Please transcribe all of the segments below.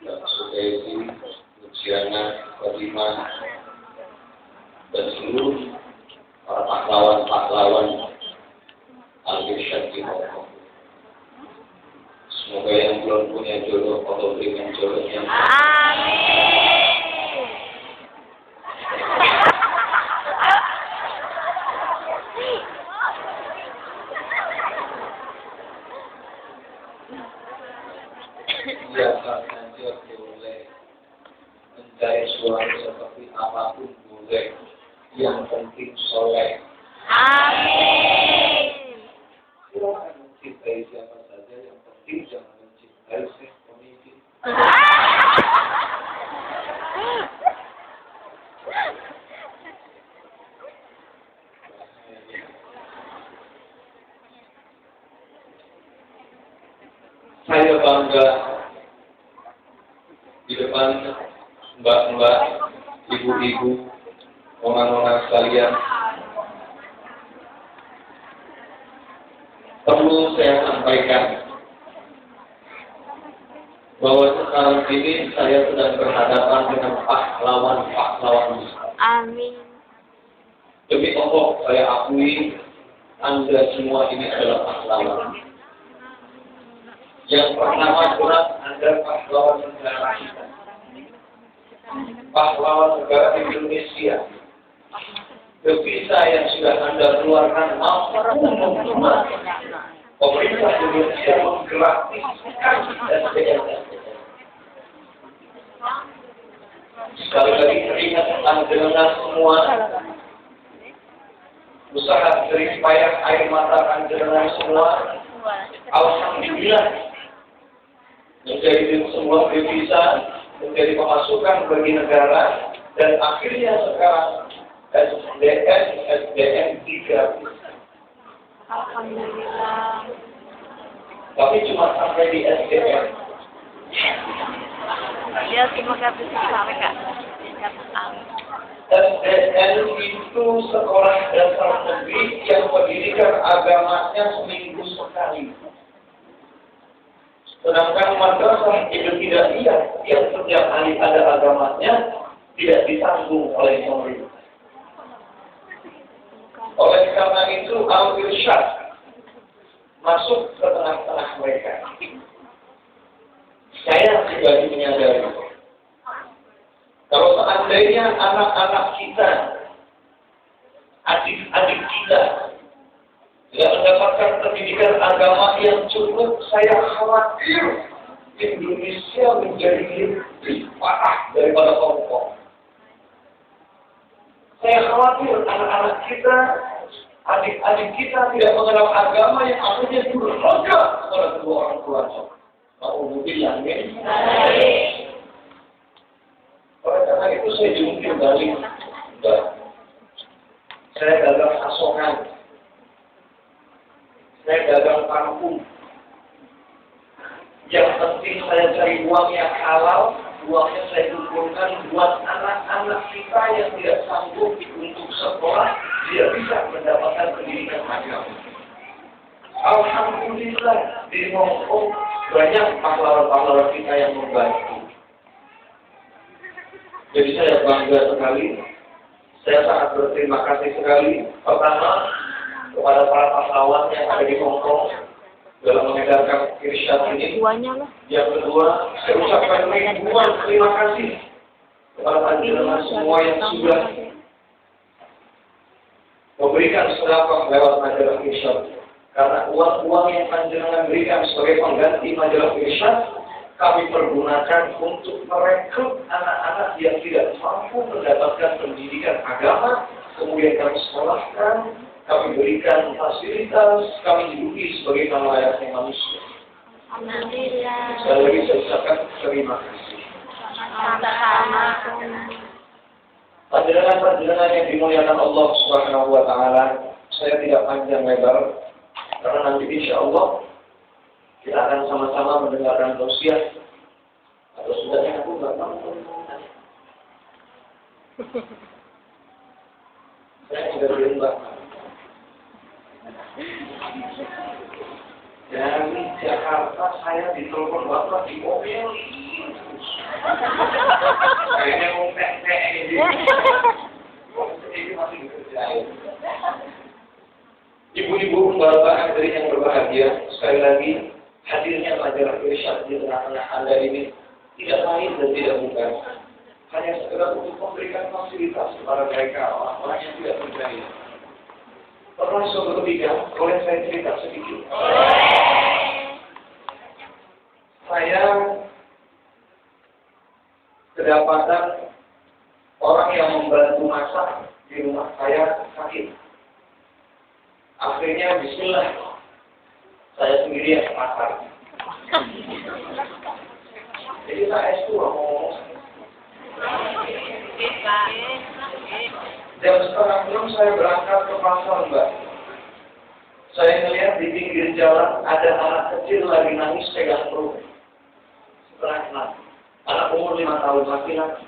dan Sukaisi, Luciana, Fatimah, dan seluruh para pahlawan-pahlawan Al-Irsyad di Hongkong. Semoga yang belum punya jodoh Allah berikan jodohnya. Amin. Biasa saja boleh mencari suami seperti apapun boleh, yang penting soleh. Amin. Silakan mencintai siapa saja, yang penting jangan mencintai si pemimpin. Saya bangga di depan mbak-mbak, ibu-ibu, nona-nona sekalian. Perlu saya sampaikan bahwa sekarang ini saya sedang berhadapan dengan pahlawan-pahlawan besar. Amin. Demi Allah, saya akui Anda semua ini adalah pahlawan. Yang pertama jelas Anda pahlawan negara kita, pahlawan negara Indonesia. Devisa yang sudah Anda keluarkan mampu membuat pemerintah Indonesia menggratiskan SDM. Sekali lagi teringat panjenengan semua, usaha jerih payah air mata panjenengan semua, alhamdulillah menjadi sebuah devisa, menjadi pemasukan bagi negara, dan akhirnya sekarang SDM gratis. Alhamdulillah. Tapi cuma sampai di SDM. Ya, terima kasih sampai Kak. SDM itu sekolah dasar negeri yang pendidikan agamanya seminggu sekali. Sedangkan madrasah ibtidaiyah yang setiap hari ada agamanya tidak ditanggung oleh pemerintah. Oleh karena itu Al-Irsyad masuk ke tengah-tengah mereka. Saya pribadi menyadari kalau seandainya anak-anak kita, adik-adik kita tidak mendapatkan pendidikan agama yang cukup, saya khawatir Indonesia menjadi lebih parah daripada Hongkong. Saya khawatir anak-anak kita, adik-adik kita tidak mengenal agama yang akhirnya durhaka kepada kedua orang tuanya. Alhamdulillah, amin. Oleh karena itu saya jungkir balik. Saya dagang asongan. Saya dagang kampung. Yang penting saya cari uang yang halal, uangnya saya kumpulkan buat anak-anak kita yang tidak sanggup untuk sekolah, dia bisa mendapatkan pendidikan agama. Alhamdulillah di Hongkong banyak pahlawan-pahlawan kita yang membantu. Jadi saya bangga sekali, saya sangat berterima kasih sekali. Pertama, kepada para pahlawan yang ada di Hongkong dalam mengedarkan irsyad ini. Yang kedua, saya ucapkan ribuan terima kasih kepada panjenengan semua yang sudah memberikan sedekah lewat majalah irsyad. Karena uang-uang yang panjenengan berikan sebagai pengganti majalah irsyad, kami pergunakan untuk merekrut anak-anak yang tidak mampu mendapatkan pendidikan agama, kemudian kami sekolahkan, kami berikan fasilitas, kami hidupi sebagai layaknya manusia. Alhamdulillah. Sekali lagi saya ucapkan terima kasih. Sama-sama. Panjenengan-panjenengan yang dimuliakan Allah Subhanahu wa Ta'ala, saya tidak panjang lebar, karena nanti insya Allah kita akan sama-sama mendengarkan tausiah. Atau sudahnya aku nggak tahu. Saya sudah berubah. Dari Jakarta saya ditelepon bapak di mobil. Ini masih dikerjain. Ibu-ibu bapak dari yang berbahagia, sekali lagi hadirnya majalah Irsyad di tengah-tengah Anda ini tidak lain dan tidak bukan hanya sekedar untuk memberikan fasilitas kepada mereka orang-orang yang tidak berdaya. Pernah suatu ketika, boleh saya cerita sedikit? Saya kedapatan orang yang membantu masak di rumah saya sakit. Akhirnya bismillah, saya sendiri yang masak. Jadi saya itu ngomong. Jam setengah belum saya berangkat ke pasar, Mbak. Saya melihat di pinggir jalan ada anak kecil lagi nangis pegang perut. Setengah enam. Anak umur 5 tahun laki-laki.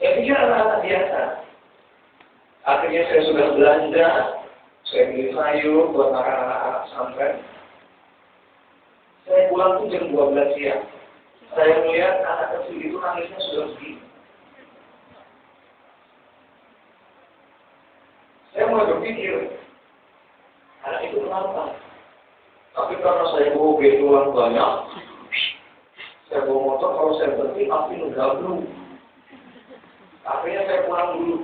Saya pikir anak-anak biasa. Akhirnya saya sudah belanja, saya beli sayur buat makan anak-anak pesantren. Saya pulang tuh jam 12 siang. Saya melihat anak kecil itu nangisnya sudah begini. Saya mulai berpikir, anak itu kenapa? Tapi karena saya bawa betulan banyak, saya bawa motor, kalau saya berhenti, api ngegablu. Akhirnya saya pulang dulu.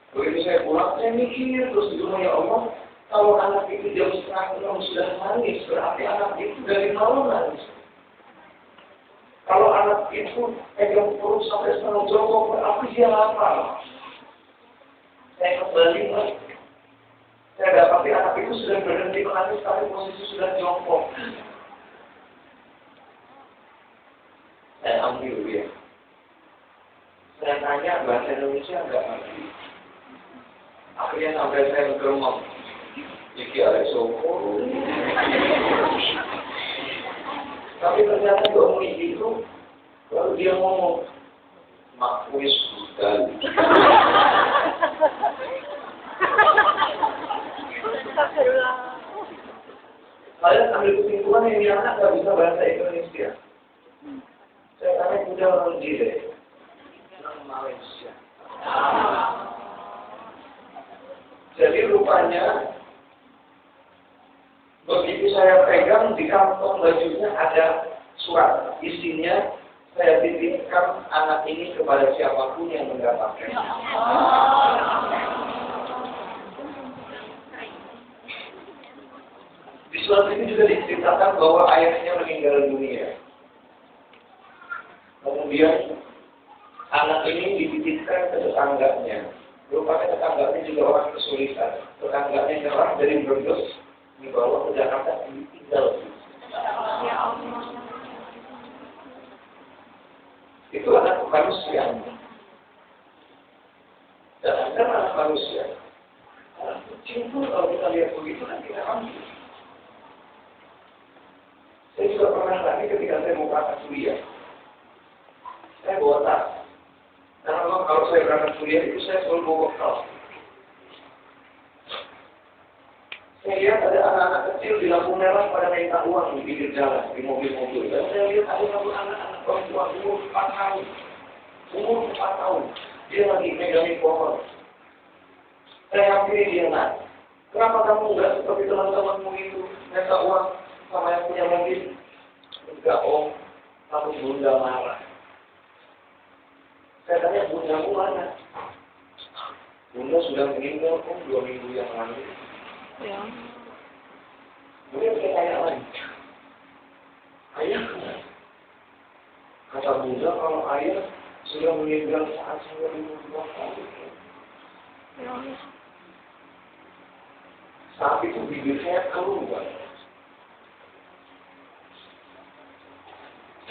Begitu saya pulang, saya mikir terus di rumah, ya Allah, kalau anak itu jam setengah 6 sudah nangis, berarti anak itu dari malam nangis. Kalau anak itu pegang perut sampai setengah jongkok, berarti dia lapar. Saya kembali, saya dapati anak itu sudah berhenti menangis, tapi posisi sudah jongkok. Saya ambil dia. Saya tanya bahasa Indonesia enggak ngerti. Akhirnya sampai saya bergemam. Iki ada soko. Tapi ternyata dua menit itu, lalu dia ngomong, mak wis budal. Saya ambil kesimpulan yang dia anak nggak bisa bahasa Indonesia. Saya tanya udah orang dia, orang Malaysia. Jadi rupanya begitu saya pegang di kantong bajunya ada surat, isinya saya titipkan anak ini kepada siapapun yang mendapatkannya. Di surat ini juga diceritakan bahwa ayahnya meninggal dunia. Kemudian anak ini dititipkan ke tetangganya. Rupanya tetangganya juga orang kesulitan. Tetangganya nyerah dari Brebes dibawa ke Jakarta ditinggal. Ya Allah. Itu anak manusia. Dan ada anak manusia. Anak kecil pun kalau kita lihat begitu kan kita ambil. Saya juga pernah lagi ketika saya mau berangkat kuliah. Saya bawa tas. Karena kalau saya berangkat kuliah itu saya selalu bawa bekal. Saya lihat ada anak-anak kecil di lampu merah pada minta uang di pinggir jalan, di mobil-mobil. Dan saya lihat ada satu anak-anak perempuan umur 4 tahun. Umur 4 tahun. Dia lagi megangin pohon. Saya hampiri dia, nak. Kenapa kamu enggak seperti teman-temanmu itu minta uang sama yang punya mobil? Enggak, om. Takut bunda marah. Saya tanya, bundamu mana? Bunda sudah meninggal, om, 2 minggu yang lalu. Ya. Kemudian saya tanya lagi, ayah kenapa? Kata bunda, kalau ayah sudah meninggal saat saya umur 2 tahun. Ya. Saat itu bibir saya keluar.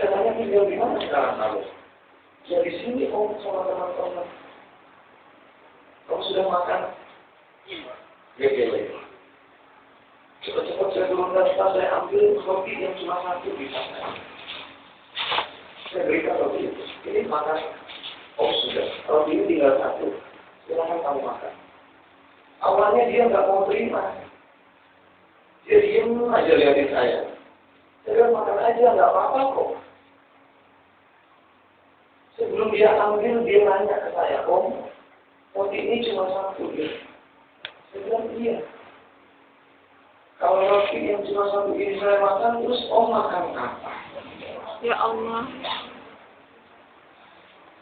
Saya tanya, tinggal di mana sekarang kamu? Ya di sini om sama teman-teman. Kamu sudah makan? Ya boleh. Cepat-cepat saya turunkan tas, saya ambil roti yang cuma 1 di sana. Saya berikan roti itu. Ini makan. Oh sudah. Roti ini tinggal 1. Silakan kamu makan. Awalnya dia nggak mau terima. Dia diem aja lihatin saya. Saya bilang makan aja nggak apa-apa kok. Saya dia ambil, dia nanya ke saya, Om, roti ini cuma satu ya? Saya bilang iya. Kalau roti yang cuma satu ini saya makan, terus Om makan apa? Ya Allah.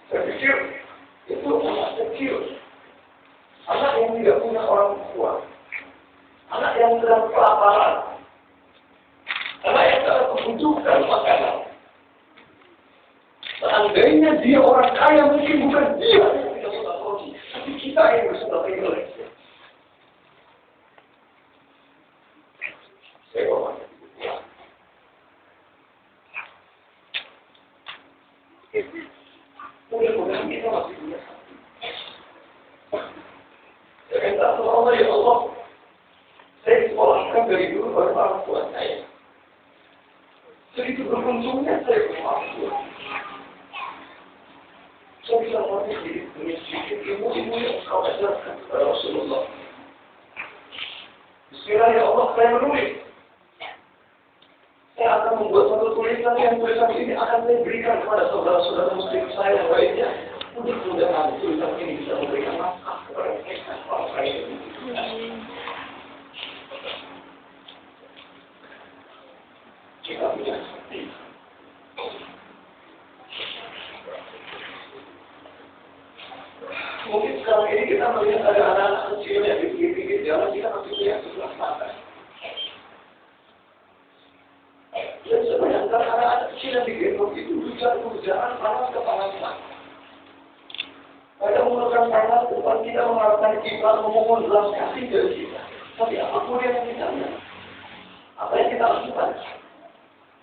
Saya pikir itu anak kecil, anak yang tidak punya orang tua, anak yang sedang kelaparan, anak yang sedang membutuhkan makanan. Seandainya dia orang kaya, mungkin bukan dia yang tidak suka roti, tapi kita yang bersuka privilege. Saya ngomong. Mudah-mudahan kita masih punya hati. Saya minta sama Allah, ya Allah, saya disekolahkan dari dulu oleh orang tua saya. Segitu beruntungnya saya punya orang tua. Saya bisa mengerti demi sedikit ilmu-ilmu yang kau ajarkan kepada Rasulullah. Bismillah, ya Allah, saya menulis. Saya akan membuat satu tulisan yang tulisan ini akan saya berikan kepada saudara-saudara muslim saya yang lainnya. Mudah-mudahan tulisan ini bisa memberikan manfaat kepada mereka orang kaya ini. Kita punya hati. Mungkin sekarang ini kita melihat ada anak-anak kecil yang di pinggir-pinggir jalan, kita masih melihat sebelah mata. Dan sebenarnya anak-anak kecil yang digendong itu hujan-hujanan panas kepanasan. Mereka menggunakan tangan depan kita mengharapkan kita memohon belas kasih dari kita. Tapi apapun yang kita lihat, apa yang kita lakukan,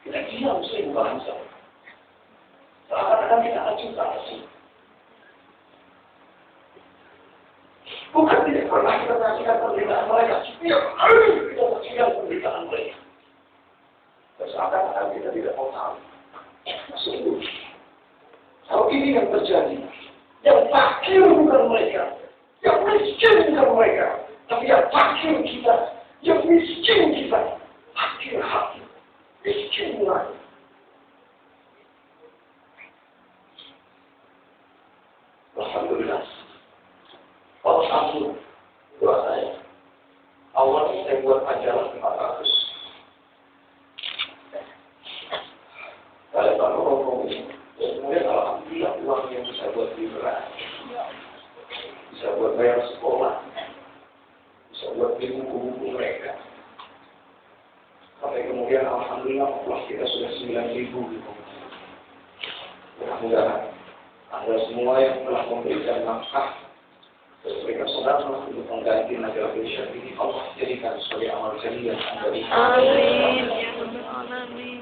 kita diam sering bangsa. Seakan-akan kita acuh-acuh. Bukan tidak pernah kita saksikan penderitaan mereka. Setiap hari kita saksikan penderitaan mereka. Seakan-akan kita tidak mau tahu. Sungguh, kalau ini yang terjadi, yang fakir bukan mereka, yang miskin bukan mereka, tapi yang fakir kita, yang miskin kita, fakir hati, miskin lagi. Alhamdulillah. Allah ampun doa saya. Allah saya buat ajaran 400. Kalau ngomong ini, kemudian alhamdulillah uang yang bisa buat beli beras, bisa buat bayar sekolah, bisa buat beli buku-buku mereka. Sampai kemudian alhamdulillah Allah kita sudah 9.000 gitu. Mudah-mudahan Anda semua yang telah memberikan nafkah memberikan sedekah untuk mengganti naga Indonesia ini, Allah jadikan sebagai amal jariah Anda. Amin. Ya Rabbal Alamin.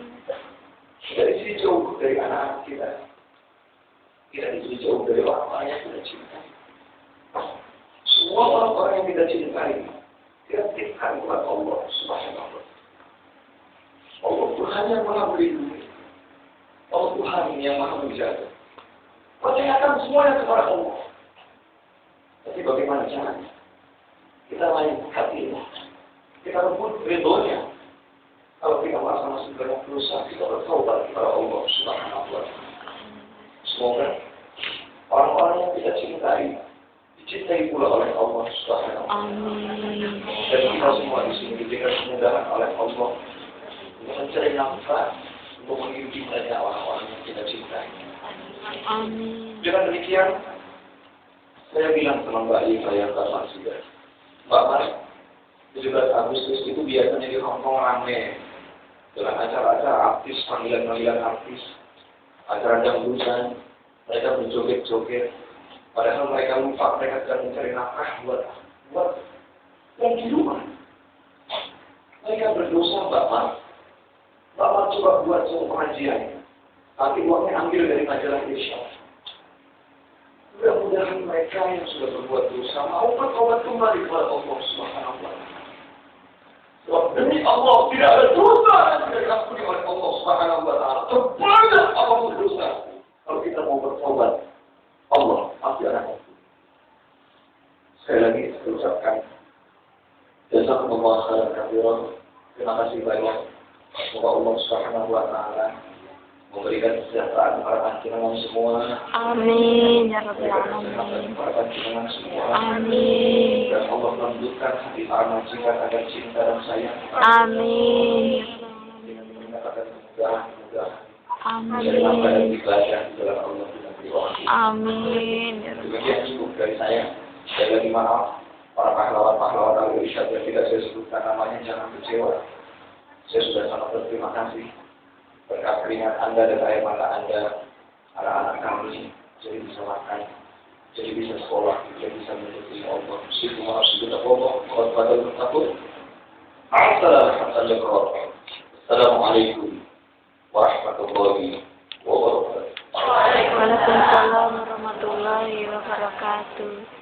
Dari sini jauh dari anak-anak kita, tidak di sini jauh dari orang-orang yang kita cintai. Semua orang-orang yang kita cintai, kita titipkan kepada Allah Subhanahu wa Ta'ala. Allah Tuhan yang maha melindungi, Allah Tuhan yang maha menjaga. Percayakan semuanya kepada Allah. Tapi bagaimana caranya? Kita lain hatinya, kita rebut ridhonya. Kalau kita merasa masih banyak dosa, kita bertaubat kepada Allah Subhanahu wa Ta'ala. Semoga orang-orang yang kita cintai dicintai pula oleh Allah Subhanahu wa Ta'ala. Dan kita semua di sini diberikan kemudahan oleh Allah untuk mencari nafkah untuk menghidupi banyak orang-orang yang kita cintai. Amin. Dengan demikian, saya bilang sama Mbak Lisa yang Mbak juga, Mbak Mas, 17 Agustus itu biasanya di Hongkong rame dengan acara-acara artis, panggilan-panggilan artis, acara dangdutan, mereka berjoget-joget, padahal mereka lupa mereka sedang mencari nafkah buat yang di rumah. Mereka berdosa, Mbak Mas coba buat suatu pengajian, tapi uangnya ambil dari majalah Indonesia. Mudah-mudahan mereka yang sudah berbuat dosa mau bertobat kembali kepada Allah Subhanahu wa Ta'ala. Sebab demi Allah tidak ada dosa yang tidak diampuni oleh Allah Subhanahu wa Ta'ala. Terbanyak apapun dosa, kalau kita mau bertobat, Allah pasti akan ampuni. Sekali lagi saya ucapkan jazakumullah khairan katsiran. Terima kasih banyak. Semoga Allah Subhanahu wa Ta'ala memberikan kesejahteraan para panjenengan semua. Amin. Ya Rabbal Alamin. Para panjenengan semua. Amin. Dan Allah lembutkan hati para majikan agar cinta dan sayang. Amin. Dengan menyatakan mudah-mudahan. Jadi apa yang Amin. dibaca di dalam Allah dengan doa. Amin. Ya Rabbal Demikian cukup dari saya. Sekali lagi maaf para pahlawan-pahlawan Al-Irsyad yang tidak saya sebutkan namanya, jangan kecewa. Saya sudah sangat berterima kasih berkat keringat Anda dan air mata Anda, anak-anak kami jadi bisa makan, jadi bisa sekolah, jadi bisa menuntut Allah. Assalamualaikum warahmatullahi wabarakatuh. Waalaikumsalam warahmatullahi wabarakatuh.